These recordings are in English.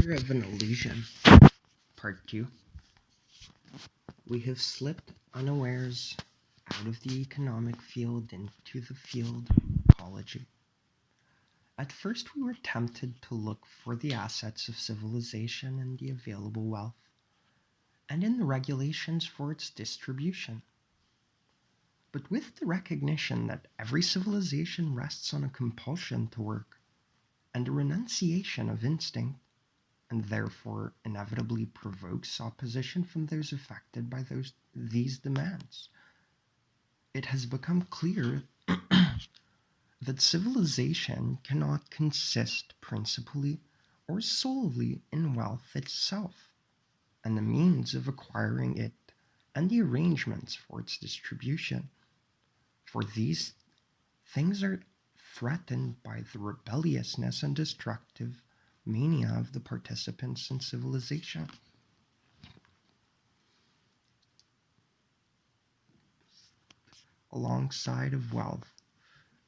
Fear of an illusion. Part 2. We have slipped unawares out of the economic field into the field of ecology. At first we were tempted to look for the assets of civilization in the available wealth, and in the regulations for its distribution. But with the recognition that every civilization rests on a compulsion to work, and a renunciation of instinct, and therefore inevitably provokes opposition from those affected by these demands, it has become clear that civilization cannot consist principally or solely in wealth itself, and the means of acquiring it, and the arrangements for its distribution. For these things are threatened by the rebelliousness and destructive mania of the participants in civilization. Alongside of wealth,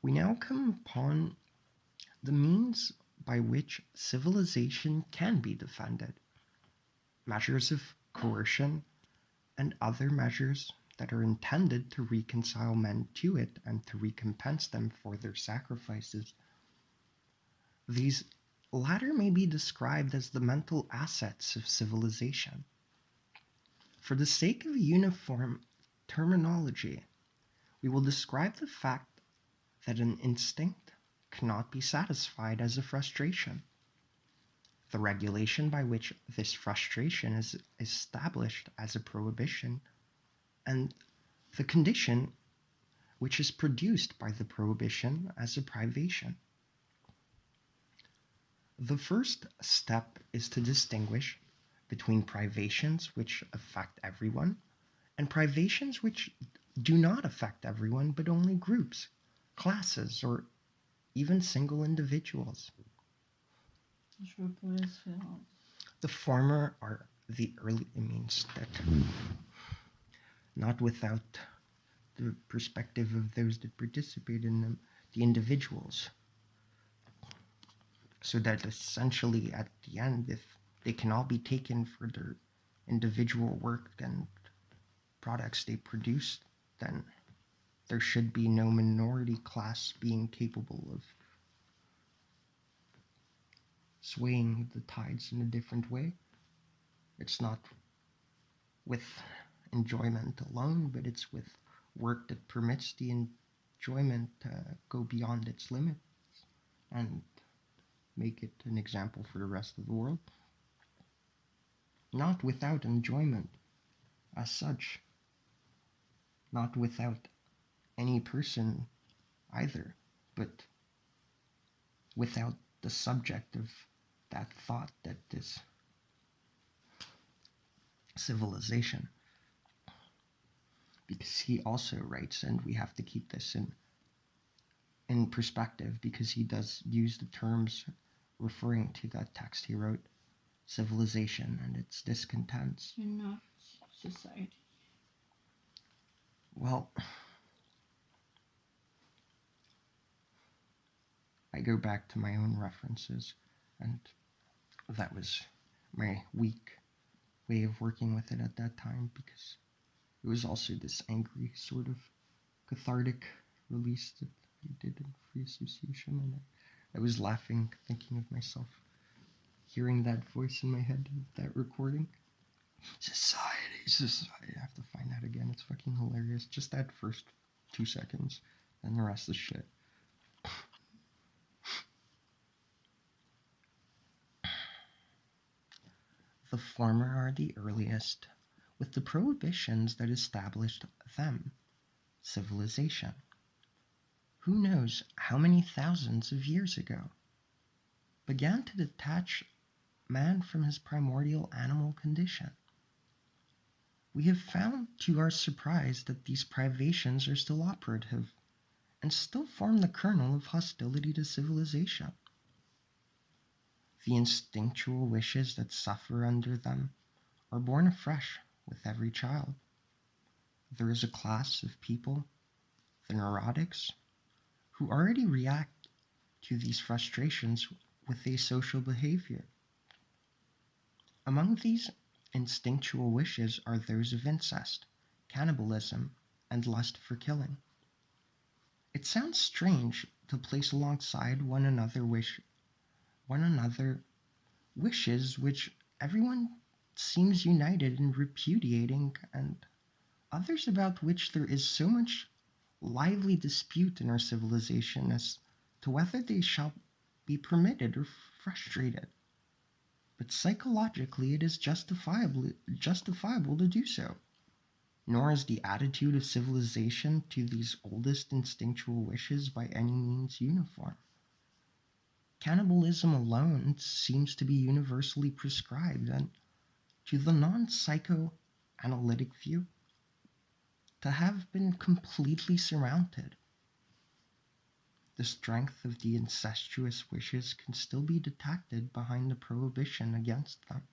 we now come upon the means by which civilization can be defended, measures of coercion, and other measures that are intended to reconcile men to it and to recompense them for their sacrifices. These latter may be described as the mental assets of civilization. For the sake of a uniform terminology, we will describe the fact that an instinct cannot be satisfied as a frustration, the regulation by which this frustration is established as a prohibition, and the condition which is produced by the prohibition as a privation. The first step is to distinguish between privations which affect everyone and privations which do not affect everyone but only groups, classes, or even single individuals. The former are the early means that, not without the perspective of those that participate in them, the individuals, so that essentially at the end, if they can all be taken for their individual work and products they produce, then there should be no minority class being capable of swaying the tides in a different way. It's not with enjoyment alone, but it's with work that permits the enjoyment to go beyond its limits and make it an example for the rest of the world. Not without enjoyment as such, not without any person either, but without the subject of that thought that is civilization. Because he also writes, and we have to keep this in perspective, because he does use the terms referring to that text he wrote, civilization and its discontents. And not society. Well, I go back to my own references, and that was my weak way of working with it at that time, because it was also this angry sort of cathartic release that I did in free association, and I was laughing, thinking of myself, hearing that voice in my head, that recording. Society, I have to find that again, it's fucking hilarious. Just that first 2 seconds, and the rest is shit. The former are the earliest, with the prohibitions that established them, civilization. Who knows how many thousands of years ago, began to detach man from his primordial animal condition. We have found to our surprise that these privations are still operative, and still form the kernel of hostility to civilization. The instinctual wishes that suffer under them are born afresh with every child. There is a class of people, the neurotics, who already react to these frustrations with asocial behavior. Among these instinctual wishes are those of incest, cannibalism, and lust for killing. It sounds strange to place alongside one another wishes which everyone seems united in repudiating, and others about which there is so much lively dispute in our civilization as to whether they shall be permitted or frustrated. But psychologically it is justifiable to do so. Nor is the attitude of civilization to these oldest instinctual wishes by any means uniform. Cannibalism alone seems to be universally prescribed, and to the non-psychoanalytic view, to have been completely surmounted. The strength of the incestuous wishes can still be detected behind the prohibition against them.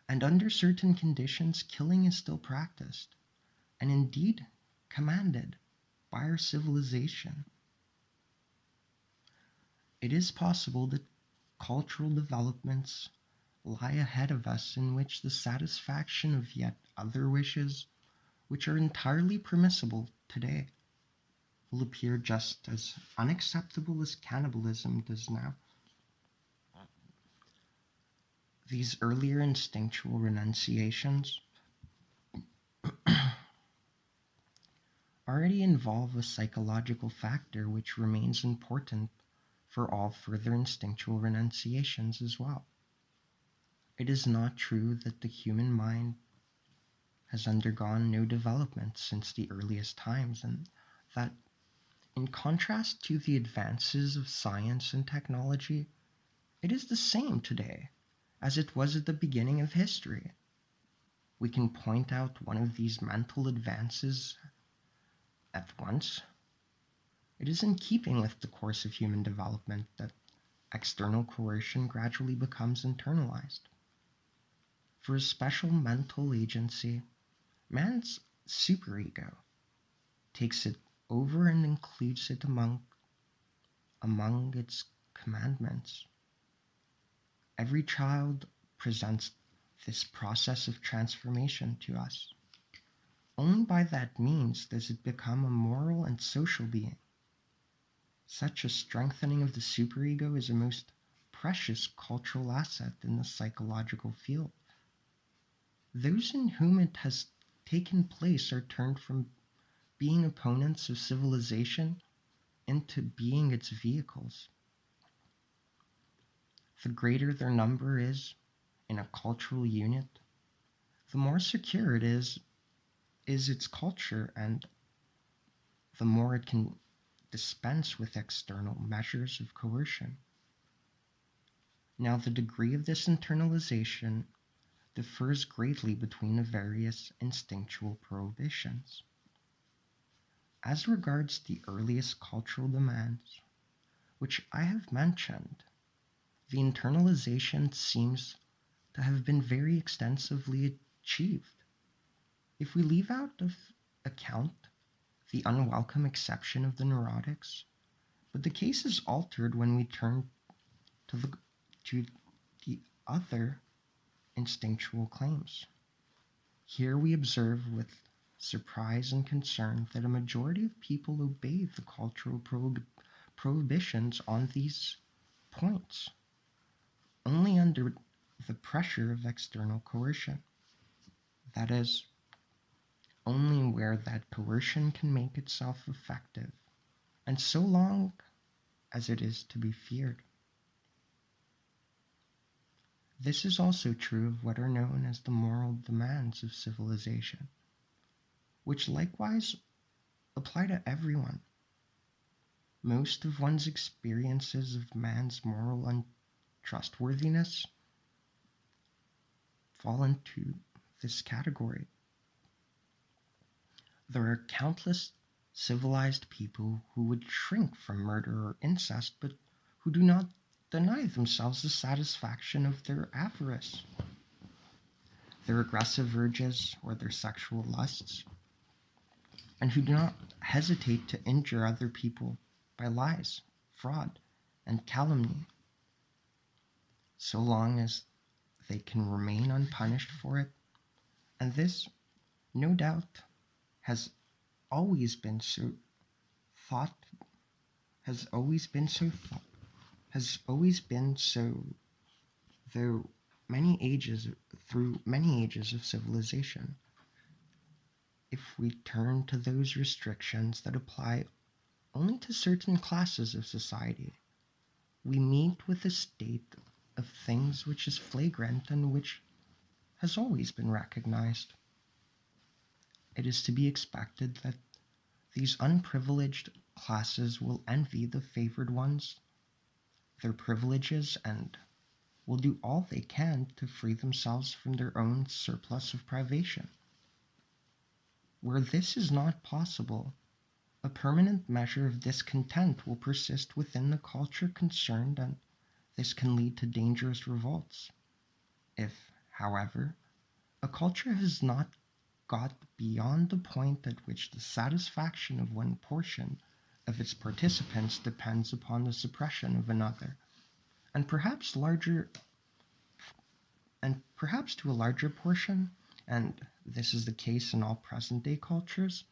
And under certain conditions, killing is still practiced, and indeed commanded by our civilization. It is possible that cultural developments lie ahead of us in which the satisfaction of yet other wishes, which are entirely permissible today, will appear just as unacceptable as cannibalism does now. These earlier instinctual renunciations already involve a psychological factor which remains important for all further instinctual renunciations as well. It is not true that the human mind has undergone no development since the earliest times, and that, in contrast to the advances of science and technology, it is the same today as it was at the beginning of history. We can point out one of these mental advances at once. It is in keeping with the course of human development that external coercion gradually becomes internalized. For a special mental agency, man's superego takes it over and includes it among its commandments. Every child presents this process of transformation to us. Only by that means does it become a moral and social being. Such a strengthening of the superego is a most precious cultural asset in the psychological field. Those in whom it has taken place are turned from being opponents of civilization into being its vehicles. The greater their number is in a cultural unit, the more secure it is its culture, and the more it can dispense with external measures of coercion. Now, the degree of this internalization differs greatly between the various instinctual prohibitions. As regards the earliest cultural demands, which I have mentioned, the internalization seems to have been very extensively achieved. If we leave out of account the unwelcome exception of the neurotics, but the case is altered when we turn to the other instinctual claims. Here we observe with surprise and concern that a majority of people obey the cultural prohibitions on these points only under the pressure of external coercion. That is, only where that coercion can make itself effective, and so long as it is to be feared. This is also true of what are known as the moral demands of civilization, which likewise apply to everyone. Most of one's experiences of man's moral untrustworthiness fall into this category. There are countless civilized people who would shrink from murder or incest, but who do not deny themselves the satisfaction of their avarice, their aggressive urges, or their sexual lusts, and who do not hesitate to injure other people by lies, fraud, and calumny, so long as they can remain unpunished for it, and this, no doubt, has always been so thought, has always been so thought, has always been so, though through many ages of civilization. If we turn to those restrictions that apply only to certain classes of society, we meet with a state of things which is flagrant and which has always been recognized. It is to be expected that these unprivileged classes will envy the favored ones their privileges and will do all they can to free themselves from their own surplus of privation. Where this is not possible, a permanent measure of discontent will persist within the culture concerned, and this can lead to dangerous revolts. If, however, a culture has not got beyond the point at which the satisfaction of one portion of its participants depends upon the suppression of another, and perhaps to a larger portion, and this is the case in all present-day cultures,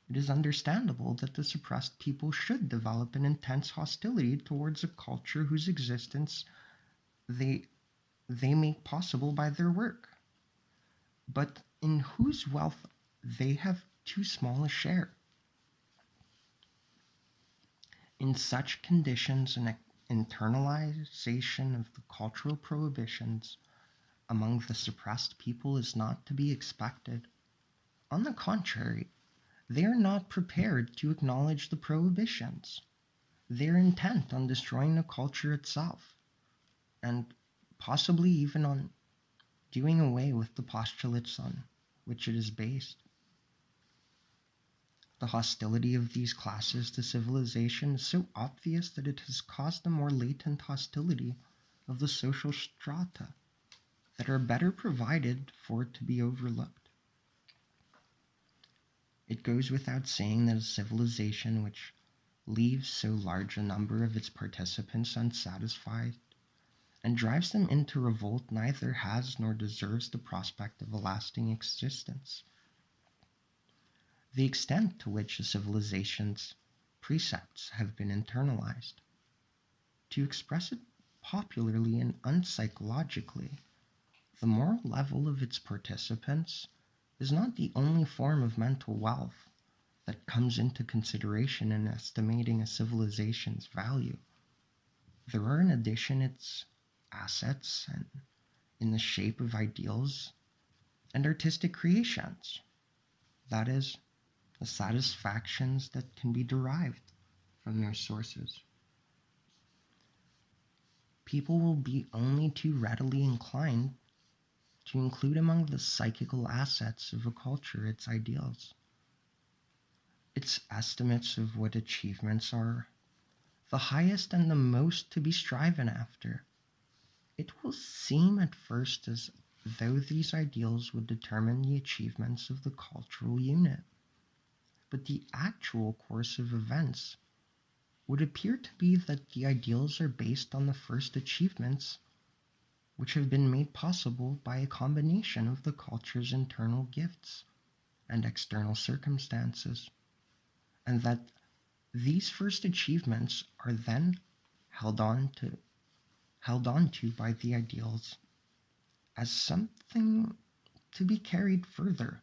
it is understandable that the suppressed people should develop an intense hostility towards a culture whose existence they make possible by their work, but in whose wealth they have too small a share. In such conditions, an internalization of the cultural prohibitions among the suppressed people is not to be expected. On the contrary, they are not prepared to acknowledge the prohibitions. They are intent on destroying the culture itself, and possibly even on doing away with the postulates on which it is based. The hostility of these classes to civilization is so obvious that it has caused a more latent hostility of the social strata that are better provided for it to be overlooked. It goes without saying that a civilization which leaves so large a number of its participants unsatisfied and drives them into revolt neither has nor deserves the prospect of a lasting existence. The extent to which a civilization's precepts have been internalized, to express it popularly and unpsychologically, the moral level of its participants is not the only form of mental wealth that comes into consideration in estimating a civilization's value. There are in addition its assets and in the shape of ideals and artistic creations, that is, the satisfactions that can be derived from their sources. People will be only too readily inclined to include among the psychical assets of a culture its ideals, its estimates of what achievements are the highest and the most to be striven after. It will seem at first as though these ideals would determine the achievements of the cultural unit, but the actual course of events would appear to be that the ideals are based on the first achievements which have been made possible by a combination of the culture's internal gifts and external circumstances, and that these first achievements are then held on to by the ideals as something to be carried further.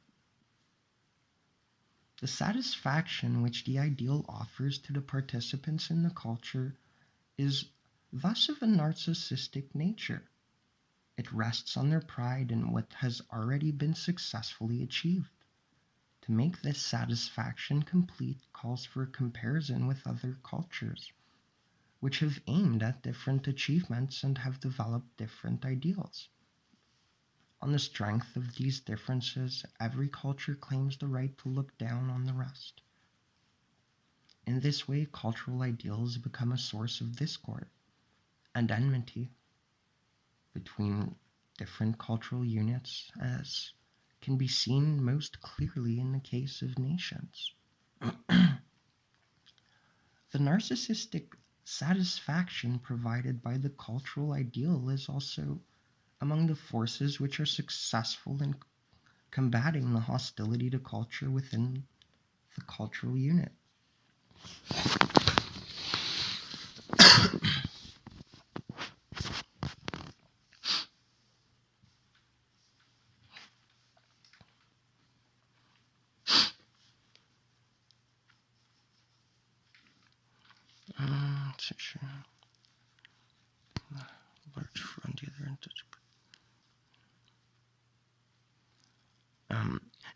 The satisfaction which the ideal offers to the participants in the culture is thus of a narcissistic nature. It rests on their pride in what has already been successfully achieved. To make this satisfaction complete calls for a comparison with other cultures, which have aimed at different achievements and have developed different ideals. On the strength of these differences, every culture claims the right to look down on the rest. In this way, cultural ideals become a source of discord and enmity between different cultural units, as can be seen most clearly in the case of nations. The narcissistic satisfaction provided by the cultural ideal is also among the forces which are successful in combating the hostility to culture within the cultural unit.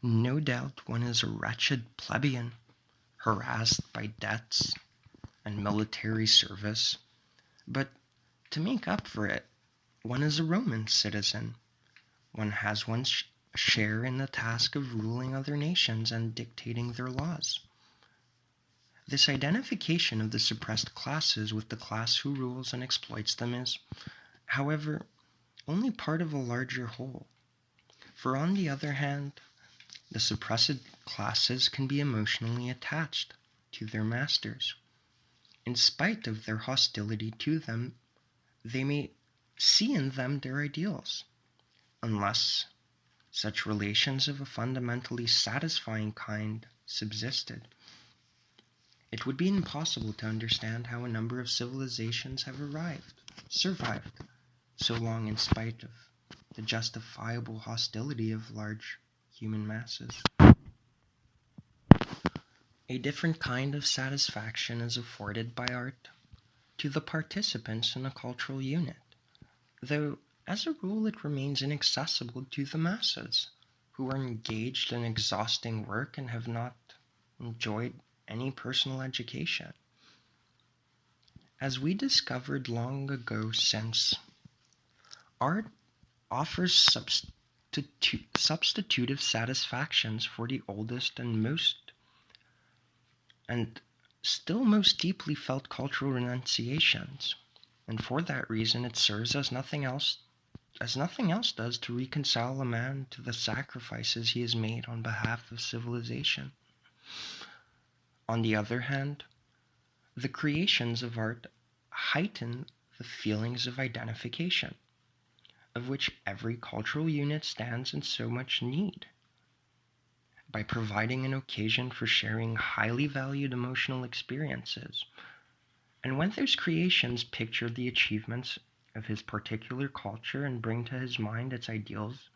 No doubt one is a wretched plebeian, harassed by debts and military service, but to make up for it, one is a Roman citizen. One has one's share in the task of ruling other nations and dictating their laws. This identification of the suppressed classes with the class who rules and exploits them is, however, only part of a larger whole. For on the other hand, the suppressed classes can be emotionally attached to their masters. In spite of their hostility to them, they may see in them their ideals, unless such relations of a fundamentally satisfying kind subsisted. It would be impossible to understand how a number of civilizations have survived so long in spite of the justifiable hostility of large human masses. A different kind of satisfaction is afforded by art to the participants in a cultural unit, though as a rule it remains inaccessible to the masses, who are engaged in exhausting work and have not enjoyed any personal education. As we discovered long ago since, art offers substitutive satisfactions for the oldest and still most deeply felt cultural renunciations, and for that reason it serves as nothing else does to reconcile a man to the sacrifices he has made on behalf of civilization. On the other hand, the creations of art heighten the feelings of identification, of which every cultural unit stands in so much need, by providing an occasion for sharing highly valued emotional experiences. And when those creations picture the achievements of his particular culture and bring to his mind its ideals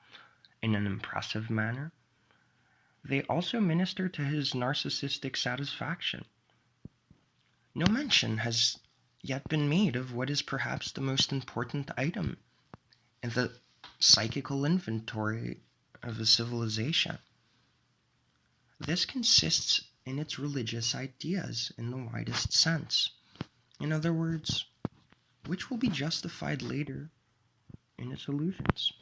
in an impressive manner, they also minister to his narcissistic satisfaction. No mention has yet been made of what is perhaps the most important item in the psychical inventory of a civilization. This consists in its religious ideas in the widest sense. In other words, which will be justified later in its illusions.